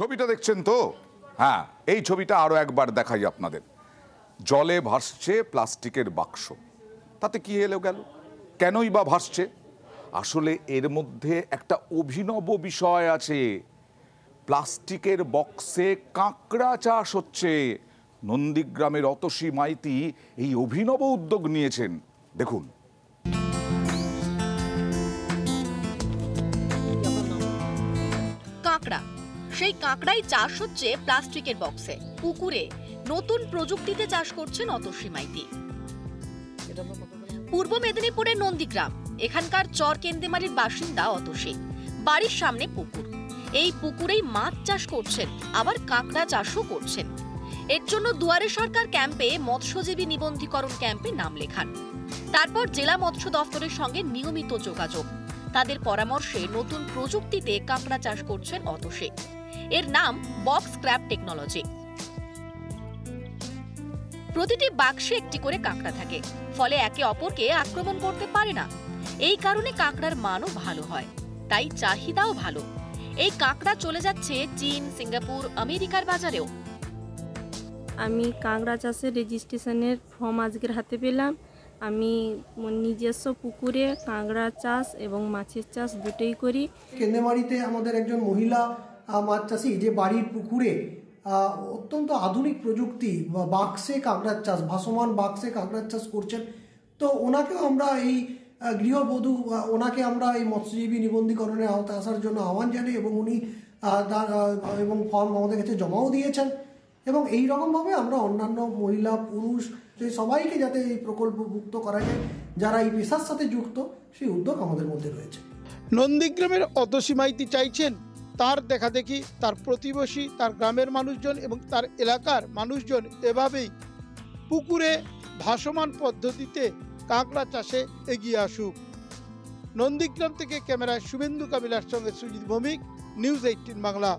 ছবিটা দেখছেন তো? হ্যাঁ, এই ছবিটা আরো একবার দেখাই আপনাদের। জলে ভাসছে প্লাস্টিকের বাক্স, তাতে কি এলো গেল? কেনই বা ভাসছে? আসলে এর মধ্যে একটা অভিনব বিষয় আছে। প্লাস্টিকের বক্সে কাঁকড়া চাষ হচ্ছে। নন্দীগ্রামের অতসী মাইতি এই অভিনব উদ্যোগ নিয়েছেন, দেখুন। কাঁকড়া, সেই কাঁকড়াই চাষ হচ্ছে প্লাস্টিকের বক্সে, পুকুরে। নতুন প্রযুক্তিতে চাষ করছেন অতসী মাইতি। পূর্ব মেদিনীপুরের নন্দীগ্রাম, এখানকার চর কেন্দেমারির বাসিন্দা অতসী। বাড়ির সামনে পুকুর, এই পুকুরেই মাছ চাষ করছেন, আবার কাঁকড়া চাষও করছেন। এর জন্য দুয়ারে সরকার ক্যাম্পে মৎস্যজীবী নিবন্ধীকরণ ক্যাম্পে নাম লেখান। তারপর জেলা মৎস্য দফতরের সঙ্গে নিয়মিত যোগাযোগ। তাদের পরামর্শে নতুন প্রযুক্তিতে কাঁকড়া চাষ করছেন অতসী। এর নাম বক্স ক্র্যাব টেকনোলজি। প্রতিটি বাক্সে একটি করে কাঁকড়া থাকে, ফলে একে অপরকে আক্রমণ করতে পারে না। এই কারণে কাঁকড়ার মানও ভালো হয়, তাই চাহিদাও ভালো। এই কাঁকড়া চলে যাচ্ছে চীন, সিঙ্গাপুর, আমেরিকার বাজারেও। আমি কাঁকড়া চাষের রেজিস্ট্রেশনের ফর্ম আজকের হাতে পেলাম। আমি নিজস্ব পুকুরে কাঁকড়া চাষ এবং মাছের চাষ দুটোই করি। কেন্দেমারিতে আমাদের একজন মহিলা মাছ চাষি যে বাড়ির পুকুরে অত্যন্ত আধুনিক প্রযুক্তি বাক্সে কাঁকড়ার চাষ, ভাসমান বাক্সে কাঁকড়ার চাষ করছেন। তো ওনাকেও আমরা এই গৃহবধূ, ওনাকে আমরা এই মৎস্যজীবী নিবন্ধীকরণের আওতায় আসার জন্য আহ্বান জানাই এবং উনি এবং ফর্ম আমাদের কাছে জমাও দিয়েছেন। এবং এই রকমভাবে আমরা অন্যান্য মহিলা, পুরুষ সবাইকে যাতে এই প্রকল্পভুক্ত করা যায়, যারা এই পেশার সাথে যুক্ত, সেই উদ্যোগ আমাদের মধ্যে রয়েছে। নন্দীগ্রামের অতসী মাইতি চাইছেন তার দেখাদেখি তার প্রতিবেশী, তার গ্রামের মানুষজন এবং তার এলাকার মানুষজন এভাবেই পুকুরে ভাসমান পদ্ধতিতে কাঁকড়া চাষে এগিয়ে আসুক। নন্দীগ্রাম থেকে ক্যামেরায় শুভেন্দু কাবিলার সঙ্গে সুজিত ভৌমিক, নিউজ 18 বাংলা।